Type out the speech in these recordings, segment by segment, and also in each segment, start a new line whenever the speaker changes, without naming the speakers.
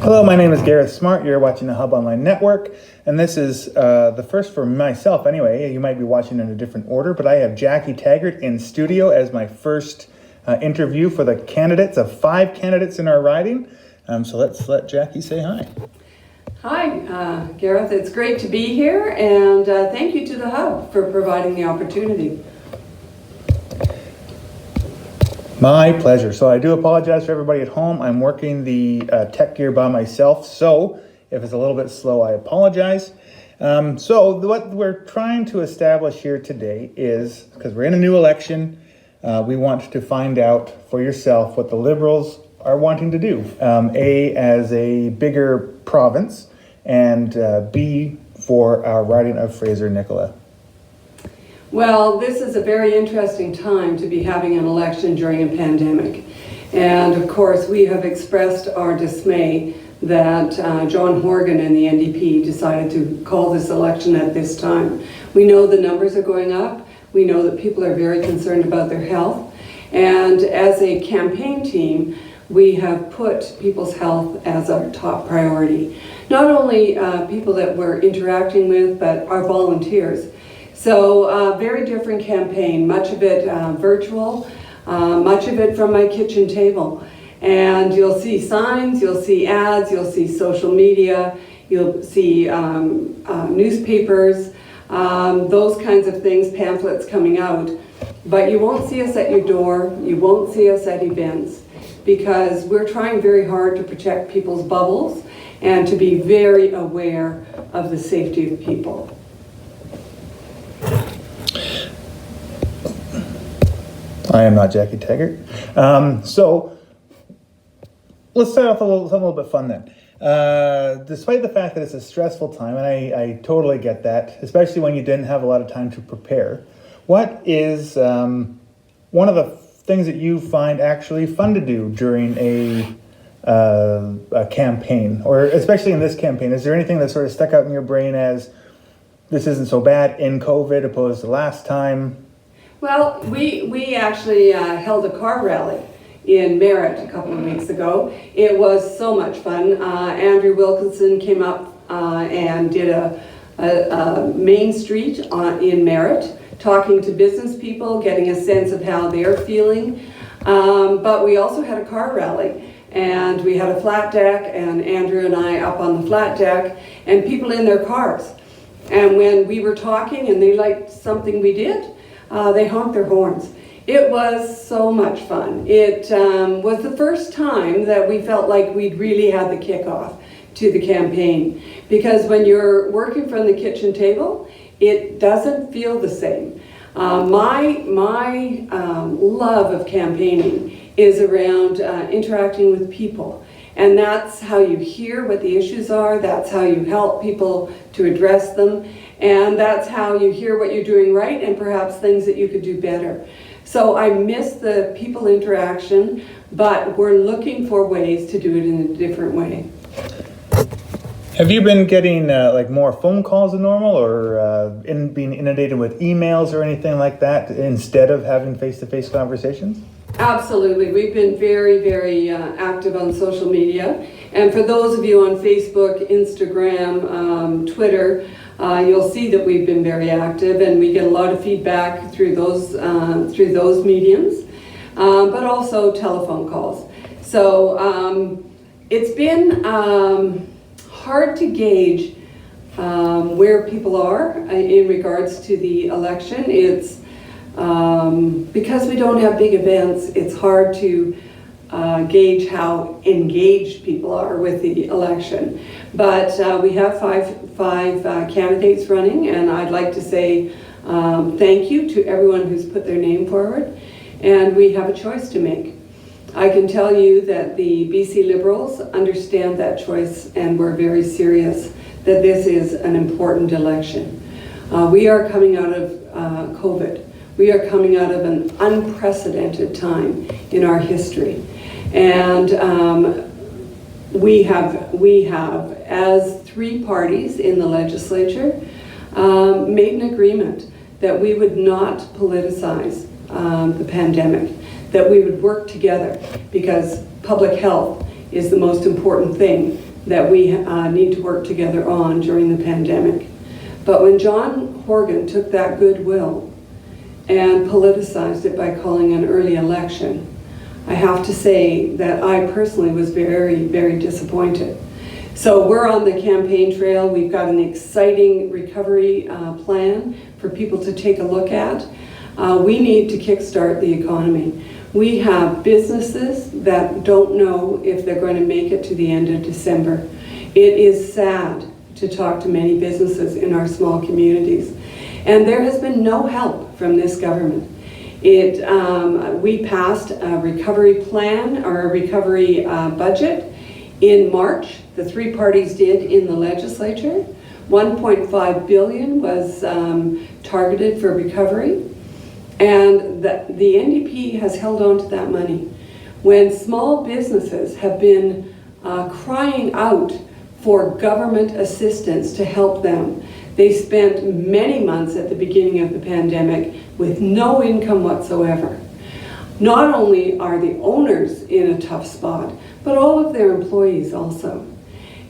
Hello, my name is Gareth Smart. You're watching the Hub Online Network, and this is the first for myself anyway. You might be watching in a different order, but I have Jackie Tegart in studio as my first interview for the candidates of 5 candidates in our riding. So let's let Jackie say hi.
Hi, Gareth. It's great to be here, and thank you to the Hub for providing the opportunity.
My pleasure. So I do apologize for everybody at home. I'm working the tech gear by myself, so if it's a little bit slow, I apologize. So what we're trying to establish here today is, because we're in a new election, we want to find out for yourself what the Liberals are wanting to do. A, as a bigger province, and B, for our riding of Fraser Nicola.
Well, this is a very interesting time to be having an election during a pandemic. And of course, we have expressed our dismay that John Horgan and the NDP decided to call this election at this time. We know the numbers are going up. We know that people are very concerned about their health. And as a campaign team, we have put people's health as our top priority. Not only people that we're interacting with, but our volunteers. So very different campaign, much of it virtual, much of it from my kitchen table. And you'll see signs, you'll see ads, you'll see social media, you'll see newspapers, those kinds of things, pamphlets coming out. But you won't see us at your door, you won't see us at events, because we're trying very hard to protect people's bubbles and to be very aware of the safety of people.
I am not Jackie Tegart. So let's start off something a little bit fun then. Despite the fact that it's a stressful time, and I totally get that, especially when you didn't have a lot of time to prepare, what is one of the things that you find actually fun to do during a campaign, or especially in this campaign? Is there anything that sort of stuck out in your brain as this isn't so bad in COVID opposed to last time?
Well, we actually held a car rally in Merritt a couple of weeks ago. It was so much fun. Andrew Wilkinson came up and did a main street in Merritt, talking to business people, getting a sense of how they're feeling. But we also had a car rally, and we had a flat deck, and Andrew and I up on the flat deck, and people in their cars. And when we were talking and they liked something we did, they honked their horns. It was so much fun. It was the first time that we felt like we'd really had the kickoff to the campaign. Because when you're working from the kitchen table, it doesn't feel the same. My love of campaigning is around interacting with people. And that's how you hear what the issues are, that's how you help people to address them, and that's how you hear what you're doing right and perhaps things that you could do better. So I miss the people interaction, but we're looking for ways to do it in a different way.
Have you been getting like more phone calls than normal, or being inundated with emails or anything like that instead of having face-to-face conversations?
Absolutely. We've been very, very active on social media. And for those of you on Facebook, Instagram, Twitter, you'll see that we've been very active, and we get a lot of feedback through those mediums, but also telephone calls. So it's been hard to gauge where people are in regards to the election. It's because we don't have big events, it's hard to gauge how engaged people are with the election. But we have five candidates running, and I'd like to say thank you to everyone who's put their name forward, and we have a choice to make. I can tell you that the BC Liberals understand that choice, and we're very serious that this is an important election. We are coming out of COVID. We are coming out of an unprecedented time in our history. And we have, as 3 parties in the legislature, made an agreement that we would not politicize the pandemic, that we would work together, because public health is the most important thing that we need to work together on during the pandemic. But when John Horgan took that goodwill and politicized it by calling an early election, I have to say that I personally was very, very disappointed. So we're on the campaign trail. We've got an exciting recovery plan for people to take a look at. We need to kickstart the economy. We have businesses that don't know if they're going to make it to the end of December. It is sad to talk to many businesses in our small communities. And there has been no help from this government. We passed a recovery plan or a recovery budget in March. The three parties did in the legislature. 1.5 billion was targeted for recovery. And the NDP has held on to that money. When small businesses have been crying out for government assistance to help them, they spent many months at the beginning of the pandemic with no income whatsoever. Not only are the owners in a tough spot, but all of their employees also.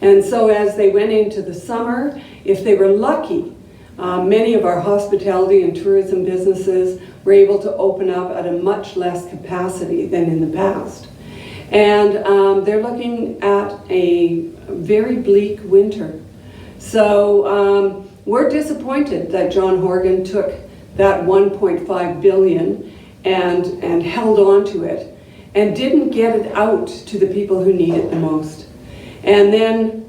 And so as they went into the summer, if they were lucky, many of our hospitality and tourism businesses were able to open up at a much less capacity than in the past. And they're looking at a very bleak winter. So we're disappointed that John Horgan took that 1.5 billion and held on to it and didn't get it out to the people who need it the most. And then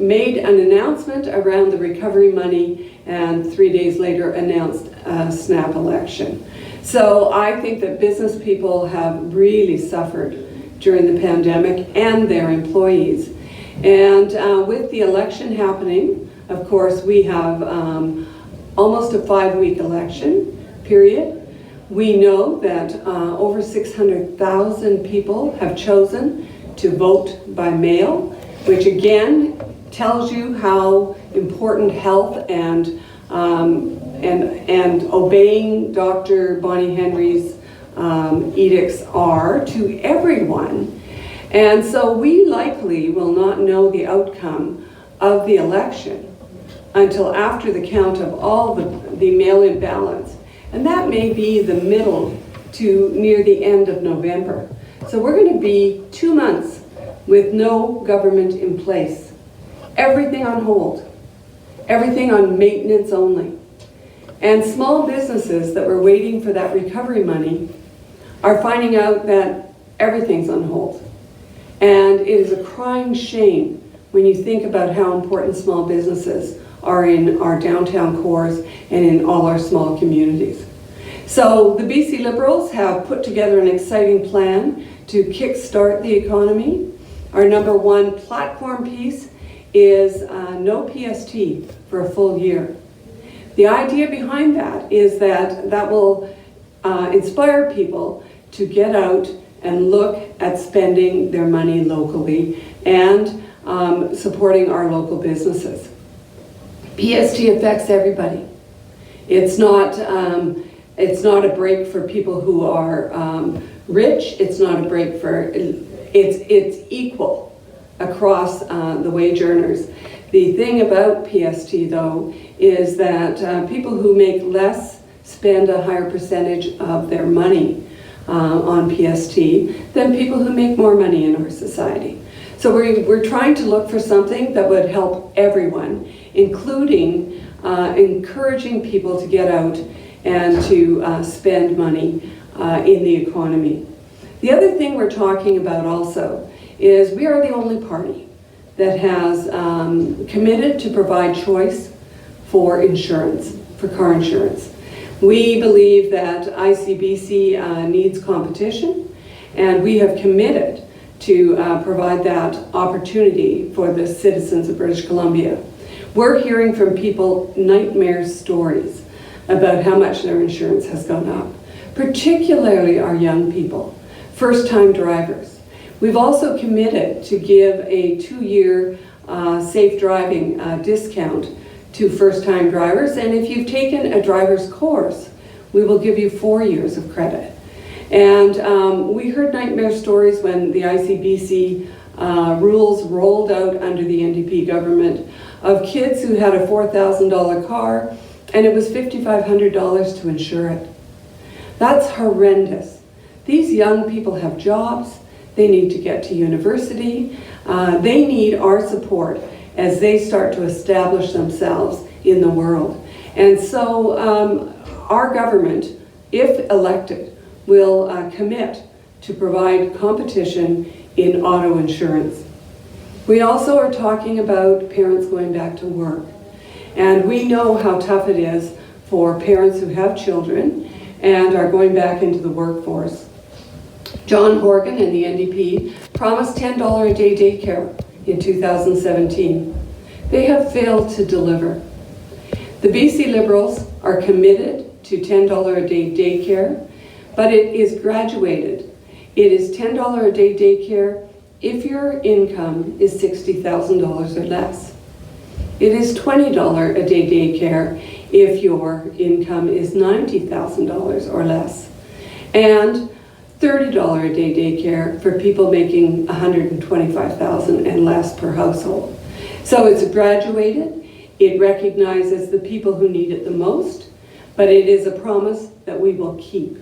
made an announcement around the recovery money, and 3 days later announced a snap election. So I think that business people have really suffered during the pandemic, and their employees. And with the election happening, of course, we have almost a 5-week election period. We know that over 600,000 people have chosen to vote by mail, which again tells you how important health and obeying Dr. Bonnie Henry's edicts are to everyone. And so we likely will not know the outcome of the election until after the count of all the mail-in ballots. And that may be the middle to near the end of November. So we're going to be 2 months with no government in place. Everything on hold. Everything on maintenance only. And small businesses that were waiting for that recovery money are finding out that everything's on hold. And it is a crying shame when you think about how important small businesses are in our downtown cores and in all our small communities. So the BC Liberals have put together an exciting plan to kickstart the economy. Our number one platform piece is no PST for a full year. The idea behind that is that will inspire people to get out and look at spending their money locally and supporting our local businesses. PST affects everybody. It's not a break for people who are rich. It's not a break for, it's equal across the wage earners. The thing about PST though is that people who make less spend a higher percentage of their money on PST than people who make more money in our society. So we're trying to look for something that would help everyone, including encouraging people to get out and to spend money in the economy. The other thing we're talking about also is we are the only party that has committed to provide choice for insurance, for car insurance. We believe that ICBC needs competition, and we have committed to provide that opportunity for the citizens of British Columbia. We're hearing from people nightmare stories about how much their insurance has gone up, particularly our young people, first-time drivers. We've also committed to give a 2-year safe driving discount to first-time drivers, and if you've taken a driver's course, we will give you 4 years of credit. And we heard nightmare stories when the ICBC rules rolled out under the NDP government of kids who had a $4,000 car and it was $5,500 to insure it. That's horrendous. These young people have jobs, they need to get to university, they need our support as they start to establish themselves in the world. And so our government, if elected, will commit to provide competition in auto insurance. We also are talking about parents going back to work. And we know how tough it is for parents who have children and are going back into the workforce. John Horgan and the NDP promised $10 a day daycare in 2017. They have failed to deliver. The BC Liberals are committed to $10 a day daycare, but it is graduated. It is $10 a day daycare if your income is $60,000 or less. It is $20 a day daycare if your income is $90,000 or less. And $30 a day daycare for people making $125,000 and less per household. So it's graduated, it recognizes the people who need it the most, but it is a promise that we will keep.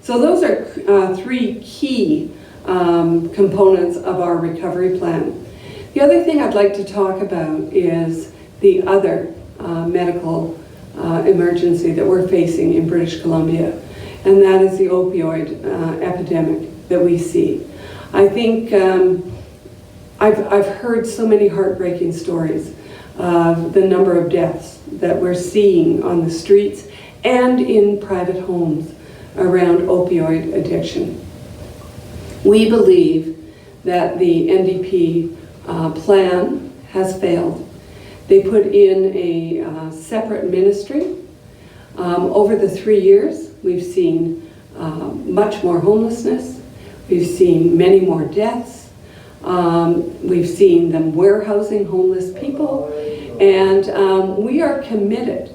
So those are three key components of our recovery plan. The other thing I'd like to talk about is the other medical emergency that we're facing in British Columbia, and that is the opioid epidemic that we see. I think I've heard so many heartbreaking stories of the number of deaths that we're seeing on the streets and in private homes around opioid addiction. We believe that the NDP plan has failed. They put in a separate ministry. Over the 3 years, we've seen much more homelessness. We've seen many more deaths. We've seen them warehousing homeless people. And we are committed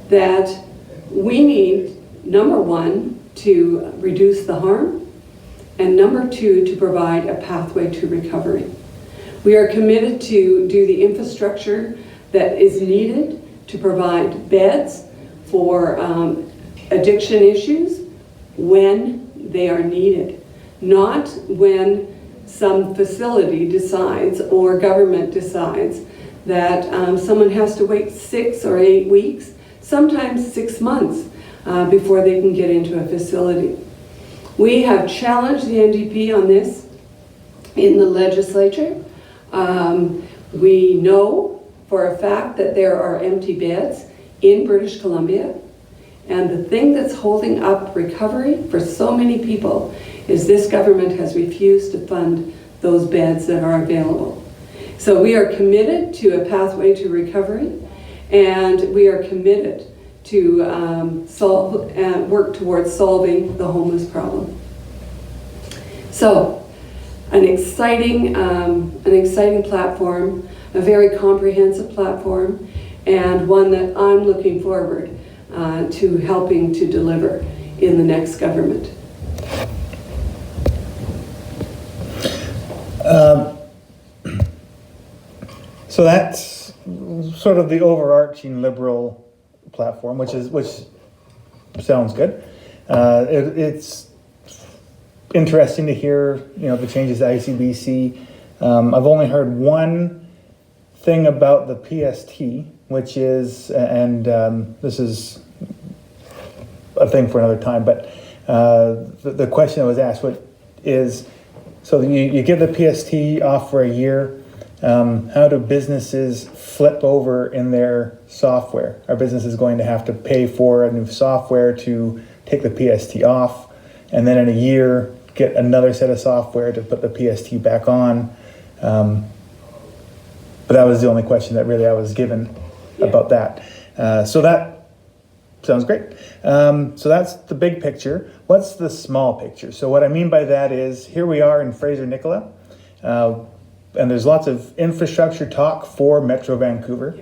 that we need, number one, to reduce the harm, and number two, to provide a pathway to recovery. We are committed to do the infrastructure that is needed to provide beds for addiction issues when they are needed, not when some facility decides or government decides that someone has to wait 6 or 8 weeks, sometimes 6 months before they can get into a facility. We have challenged the NDP on this in the legislature. We know for a fact that there are empty beds in British Columbia, and the thing that's holding up recovery for so many people is this government has refused to fund those beds that are available. So we are committed to a pathway to recovery, and we are committed to work towards solving the homeless problem. So, an exciting platform, a very comprehensive platform, and one that I'm looking forward to helping to deliver in the next government.
So that's sort of the overarching Liberal platform, which sounds good. It's interesting to hear, the changes to ICBC. I've only heard one thing about the PST, which is, and this is a thing for another time, but the question that was asked is, so you give the PST off for a year. How do businesses flip over in their software? Are businesses going to have to pay for a new software to take the PST off, and then in a year get another set of software to put the PST back on? But that was the only question that really I was given about that. So that sounds great. So that's the big picture. What's the small picture? So what I mean by that is, here we are in Fraser Nicola, and there's lots of infrastructure talk for Metro Vancouver.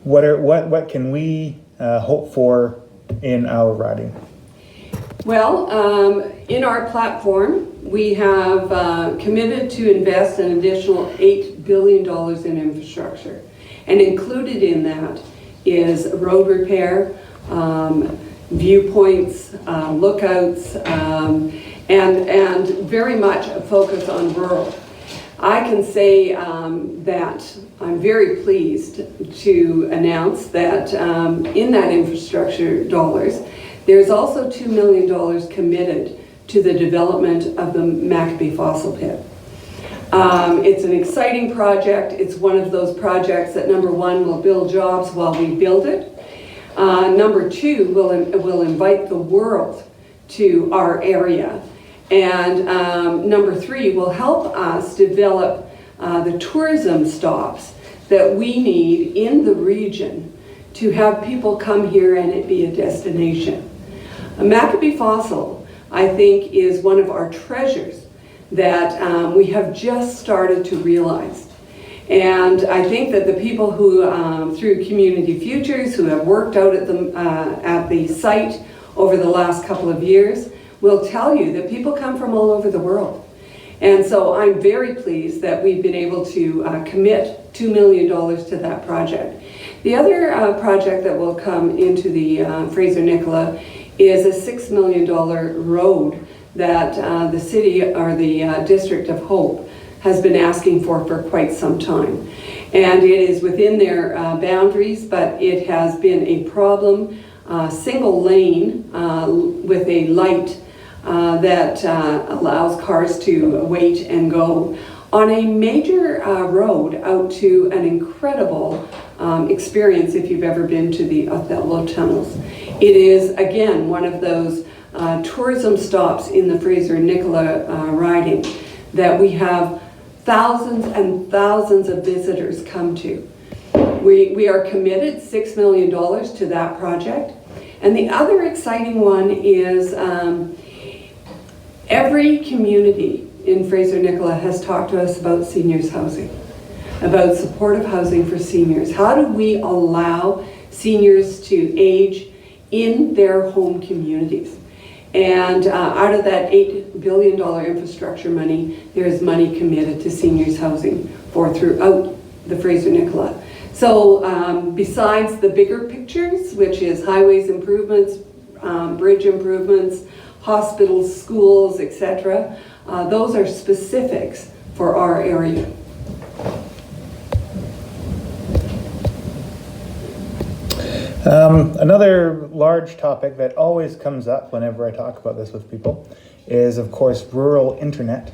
What can we hope for in our riding?
Well, in our platform, we have committed to invest an additional $8 billion in infrastructure. And included in that is road repair, viewpoints, lookouts, and very much a focus on rural. I can say that I'm very pleased to announce that in that infrastructure dollars, there's also $2 million committed to the development of the Mcabee fossil pit. It's an exciting project. It's one of those projects that, number one, will build jobs while we build it. Number two, will invite the world to our area. And number three, will help us develop the tourism stops that we need in the region to have people come here and it be a destination. A Mcabee fossil, I think, is one of our treasures that we have just started to realize. And I think that the people who, through Community Futures, who have worked out at the site over the last couple of years, will tell you that people come from all over the world. And so I'm very pleased that we've been able to commit $2 million to that project. The other project that will come into the Fraser Nicola is a $6 million road that the city, or the District of Hope, has been asking for quite some time. And it is within their boundaries, but it has been a problem, single lane with a light that allows cars to wait and go on a major road out to an incredible experience if you've ever been to the Othello tunnels. It is, again, one of those tourism stops in the Fraser Nicola riding that we have thousands and thousands of visitors come to. We are committed $6 million to that project. And the other exciting one is every community in Fraser Nicola has talked to us about seniors housing, about supportive housing for seniors. How do we allow seniors to age in their home communities? And out of that $8 billion infrastructure money, there is money committed to seniors housing throughout the Fraser Nicola. So besides the bigger pictures, which is highways improvements, bridge improvements, hospitals, schools, etc., those are specifics for our area.
Another large topic that always comes up whenever I talk about this with people is, of course, rural internet.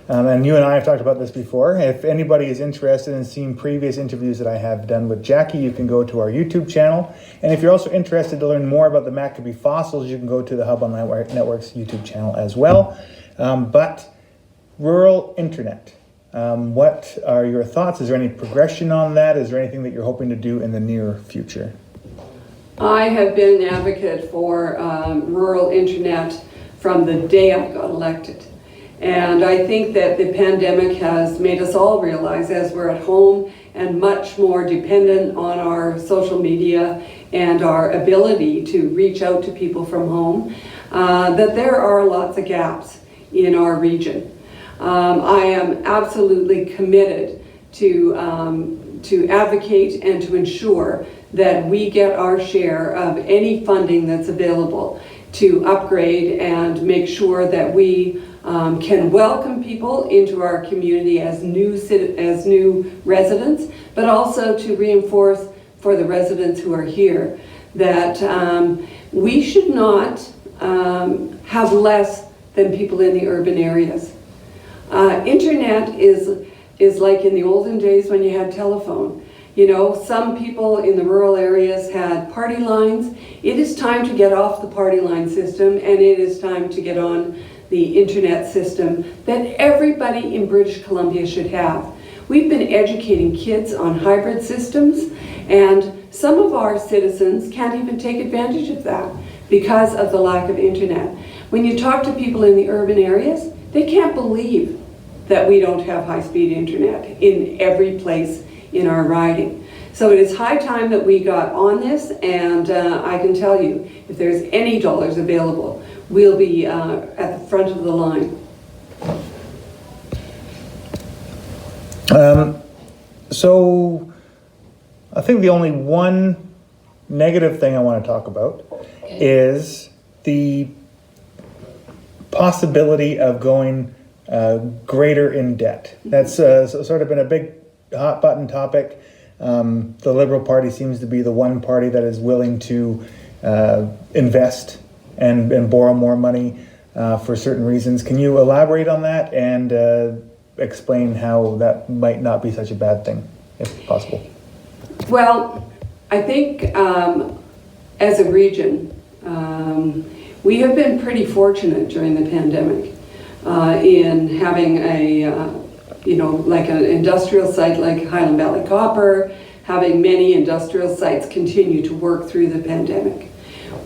And you and I have talked about this before. If anybody is interested in seeing previous interviews that I have done with Jackie, you can go to our YouTube channel. And if you're also interested to learn more about the Mcabee fossils, you can go to the Hub on Network's YouTube channel as well. But rural internet, what are your thoughts? Is there any progression on that? Is there anything that you're hoping to do in the near future?
I have been an advocate for rural internet from the day I got elected. And I think that the pandemic has made us all realize, as we're at home and much more dependent on our social media and our ability to reach out to people from home, that there are lots of gaps in our region. I am absolutely committed to advocate and to ensure that we get our share of any funding that's available to upgrade and make sure that we can welcome people into our community as new residents, but also to reinforce for the residents who are here that we should not have less than people in the urban areas. Internet is like in the olden days when you had telephone. You know, some people in the rural areas had party lines. It is time to get off the party line system, and it is time to get on the internet system that everybody in British Columbia should have. We've been educating kids on hybrid systems, and some of our citizens can't even take advantage of that because of the lack of internet. When you talk to people in the urban areas, they can't believe that we don't have high-speed internet in every place in our riding. So it is high time that we got on this, and I can tell you, if there's any dollars available, we'll be at the front of the line.
So I think the only one negative thing I want to talk about is the possibility of going greater in debt. That's sort of been a big hot button topic. The Liberal Party seems to be the one party that is willing to invest and borrow more money for certain reasons. Can you elaborate on that and explain how that might not be such a bad thing, if possible?
Well, I think as a region, we have been pretty fortunate during the pandemic in having like an industrial site like Highland Valley Copper, having many industrial sites continue to work through the pandemic.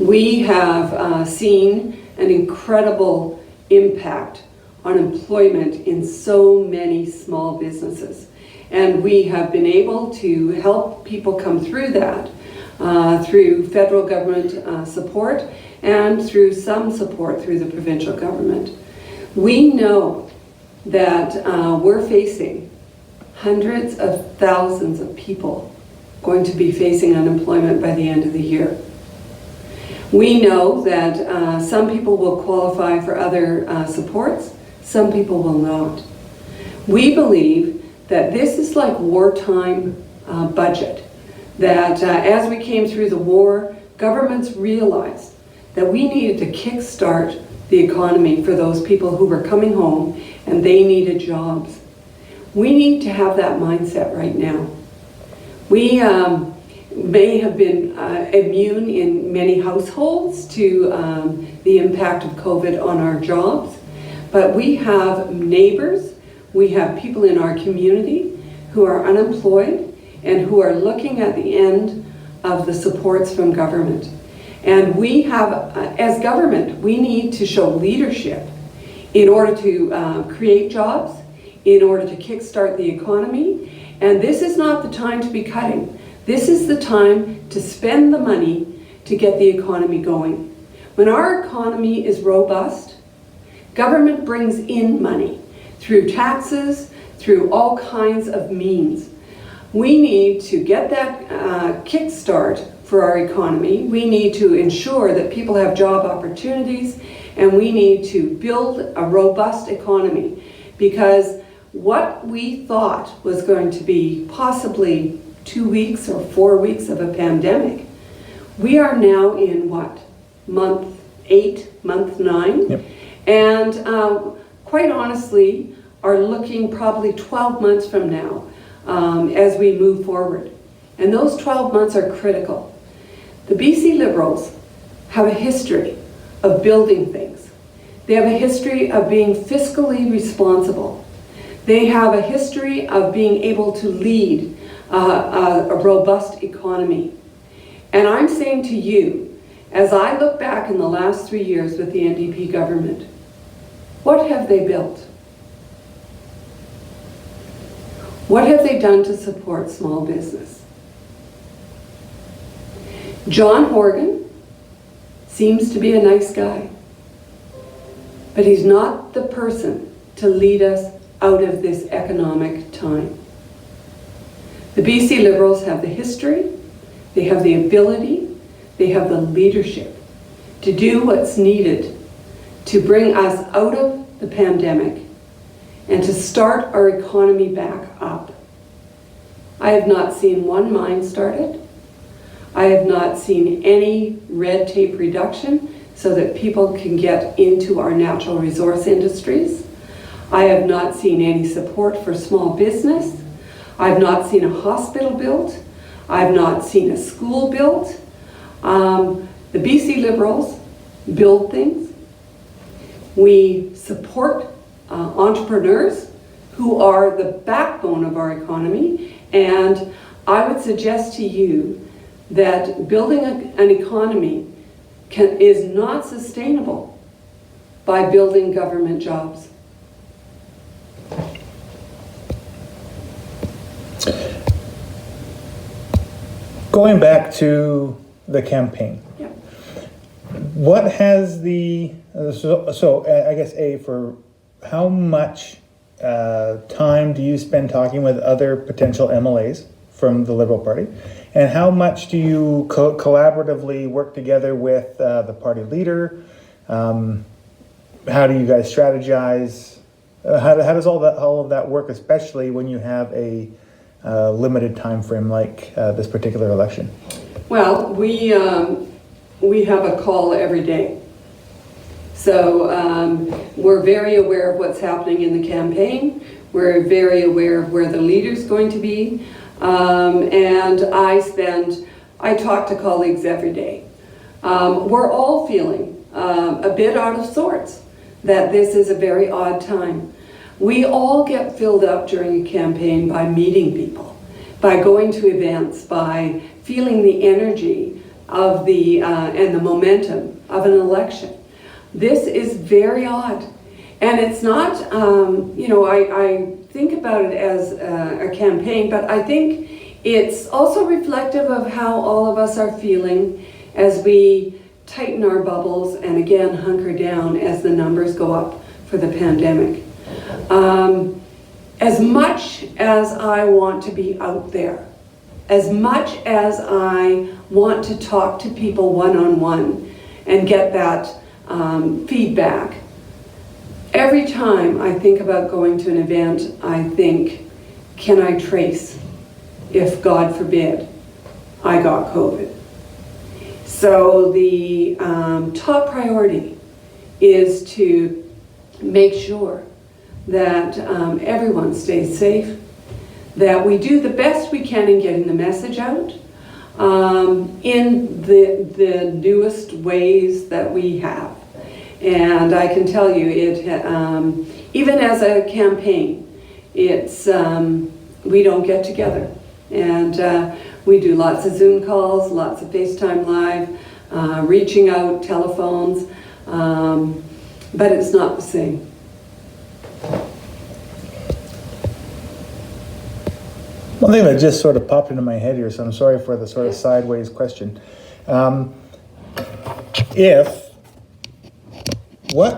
We have seen an incredible impact on employment in so many small businesses. And we have been able to help people come through that through federal government support and through some support through the provincial government. We know that we're facing hundreds of thousands of people going to be facing unemployment by the end of the year. We know that some people will qualify for other supports, some people will not. We believe that this is like wartime budget, that as we came through the war, governments realized that we needed to kickstart the economy for those people who were coming home and they needed jobs. We need to have that mindset right now. We may have been immune in many households to the impact of COVID on our jobs, but we have neighbors, we have people in our community who are unemployed and who are looking at the end of the supports from government. And we have, as government, we need to show leadership in order to create jobs, in order to kickstart the economy. And this is not the time to be cutting. This is the time to spend the money to get the economy going. When our economy is robust, government brings in money through taxes, through all kinds of means. We need to get that kickstart for our economy. We need to ensure that people have job opportunities, and we need to build a robust economy, because what we thought was going to be possibly 2 weeks or 4 weeks of a pandemic, we are now in what, month 8, month 9?
Yep.
And quite honestly, are looking probably 12 months from now as we move forward. And those 12 months are critical. The BC Liberals have a history of building things. They have a history of being fiscally responsible. They have a history of being able to lead a robust economy. And I'm saying to you, as I look back in the last 3 years with the NDP government, what have they built? What have they done to support small business? John Horgan seems to be a nice guy, but he's not the person to lead us out of this economic time. The BC Liberals have the history, they have the ability, they have the leadership to do what's needed to bring us out of the pandemic and to start our economy back up. I have not seen one mine started. I have not seen any red tape reduction so that people can get into our natural resource industries. I have not seen any support for small business. I have not seen a hospital built. I have not seen a school built. The BC Liberals build things. We support entrepreneurs who are the backbone of our economy, and I would suggest to you that building an economy is not sustainable by building government jobs.
Going back to the campaign,
Yeah.
What has the, I guess for how much time do you spend talking with other potential MLAs from the Liberal Party? And how much do you collaboratively work together with the party leader? How do you guys strategize? How does all of that work, especially when you have a limited time frame like this particular election?
Well, we have a call every day. So we're very aware of what's happening in the campaign. We're very aware of where the leader's going to be. And I talk to colleagues every day. We're all feeling a bit out of sorts that this is a very odd time. We all get filled up during a campaign by meeting people, by going to events, by feeling the energy of and the momentum of an election. This is very odd. And it's not, I think about it as a campaign, but I think it's also reflective of how all of us are feeling as we tighten our bubbles and again hunker down as the numbers go up for the pandemic. As much as I want to be out there, as much as I want to talk to people one-on-one and get that feedback, every time I think about going to an event, I think, can I trace if, God forbid, I got COVID? So the top priority is to make sure that everyone stays safe, that we do the best we can in getting the message out in the newest ways that we have. And I can tell you, even as a campaign, we don't get together. And we do lots of Zoom calls, lots of FaceTime Live, reaching out, telephones, but it's not the same.
One thing that just sort of popped into my head here, so I'm sorry for the sort of sideways question. What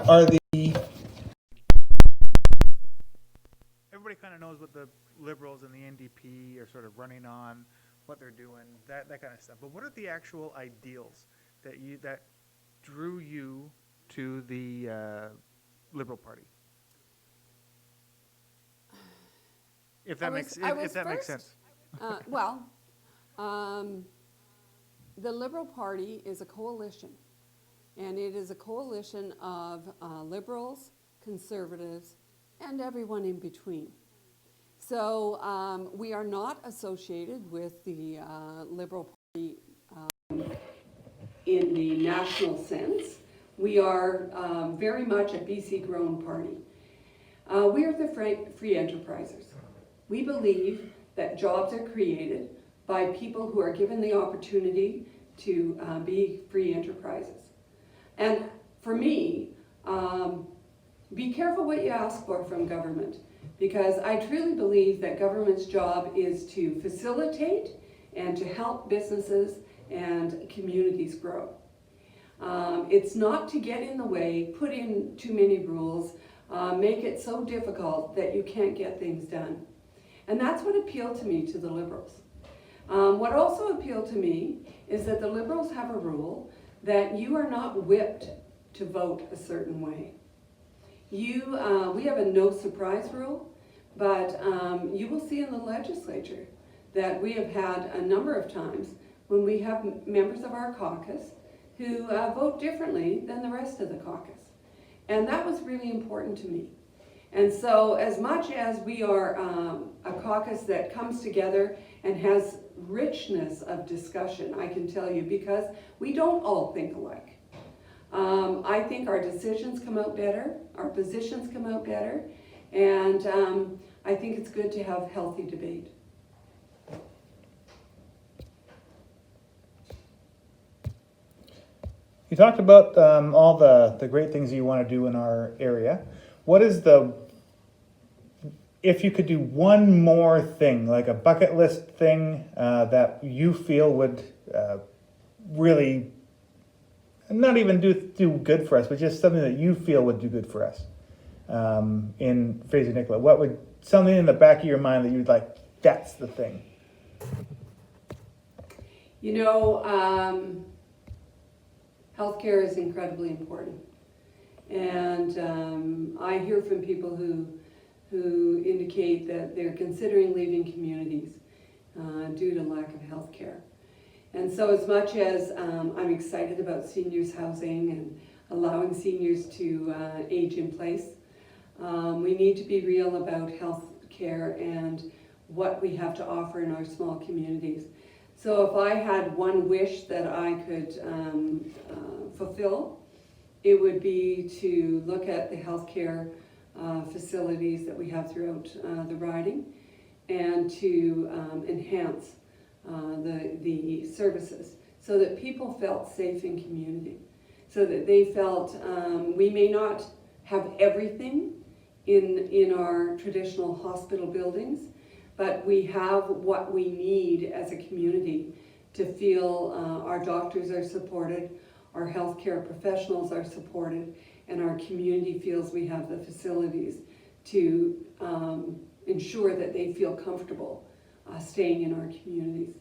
are the... Everybody kind of knows what the Liberals and the NDP are sort of running on, what they're doing, that kind of stuff. But what are the actual ideals that drew you to the Liberal Party? If that makes sense.
The Liberal Party is a coalition, and it is a coalition of liberals, conservatives, and everyone in between. So we are not associated with the Liberal Party in the national sense. We are very much a BC grown party. We are the free enterprisers. We believe that jobs are created by people who are given the opportunity to be free enterprises. And for me, be careful what you ask for from government, because I truly believe that government's job is to facilitate and to help businesses and communities grow. It's not to get in the way, put in too many rules, make it so difficult that you can't get things done. And that's what appealed to me to the Liberals. What also appealed to me is that the Liberals have a rule that you are not whipped to vote a certain way. We have a no surprise rule, but you will see in the legislature that we have had a number of times when we have members of our caucus who vote differently than the rest of the caucus. And that was really important to me. And so as much as we are a caucus that comes together and has richness of discussion, I can tell you, because we don't all think alike. I think our decisions come out better, our positions come out better, and I think it's good to have healthy debate.
You talked about all the great things you want to do in our area. What is if you could do one more thing, like a bucket list thing that you feel would really not even do good for us, but just something that you feel would do good for us in Fraser Nicola? What would something in the back of your mind that you'd like, that's the thing?
You know, healthcare is incredibly important. And I hear from people who indicate that they're considering leaving communities due to lack of health care. And so as much as I'm excited about seniors housing and allowing seniors to age in place, we need to be real about health care and what we have to offer in our small communities. So if I had one wish that I could fulfill, it would be to look at the healthcare facilities that we have throughout the riding and to enhance the services so that people felt safe in community, so that they felt we may not have everything in our traditional hospital buildings, but we have what we need as a community to feel our doctors are supported, our healthcare professionals are supported, and our community feels we have the facilities to ensure that they feel comfortable staying in our communities.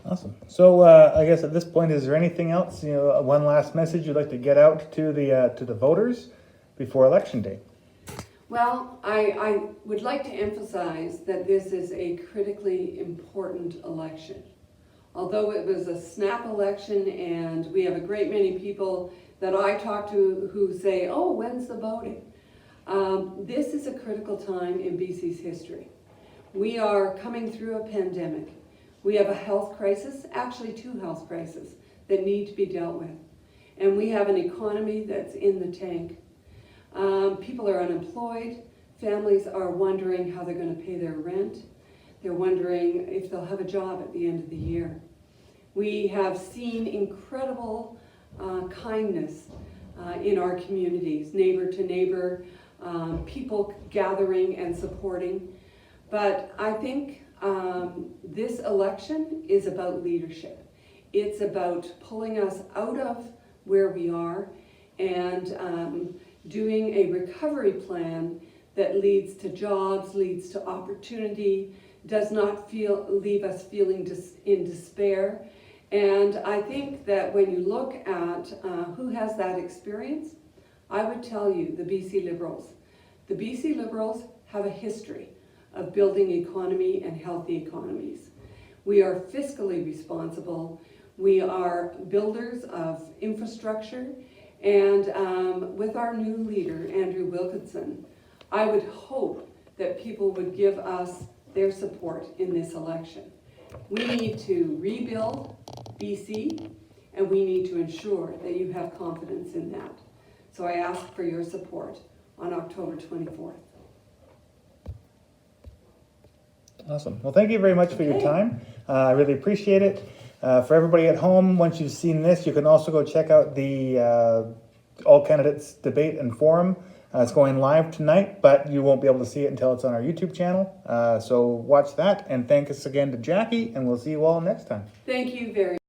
Awesome. So I guess at this point, is there anything else, one last message you'd like to get out to the voters before Election Day?
Well, I would like to emphasize that this is a critically important election. Although it was a snap election and we have a great many people that I talk to who say, oh, when's the voting? This is a critical time in BC's history. We are coming through a pandemic. We have a health crisis, actually 2 health crises that need to be dealt with. And we have an economy that's in the tank. People are unemployed. Families are wondering how they're going to pay their rent. They're wondering if they'll have a job at the end of the year. We have seen incredible kindness in our communities, neighbor to neighbor, people gathering and supporting. But I think this election is about leadership. It's about pulling us out of where we are and doing a recovery plan that leads to jobs, leads to opportunity, does not leave us feeling in despair. And I think that when you look at who has that experience, I would tell you the BC Liberals. The BC Liberals have a history of building economy and healthy economies. We are fiscally responsible. We are builders of infrastructure. And with our new leader, Andrew Wilkinson, I would hope that people would give us their support in this election. We need to rebuild BC, and we need to ensure that you have confidence in that. So I ask for your support on October 24th.
Awesome. Well, thank you very much for your time. I really appreciate it. For everybody at home, once you've seen this, you can also go check out the All Candidates Debate and Forum. It's going live tonight, but you won't be able to see it until it's on our YouTube channel. So watch that, and thanks again to Jackie, and we'll see you all next time.
Thank you very much.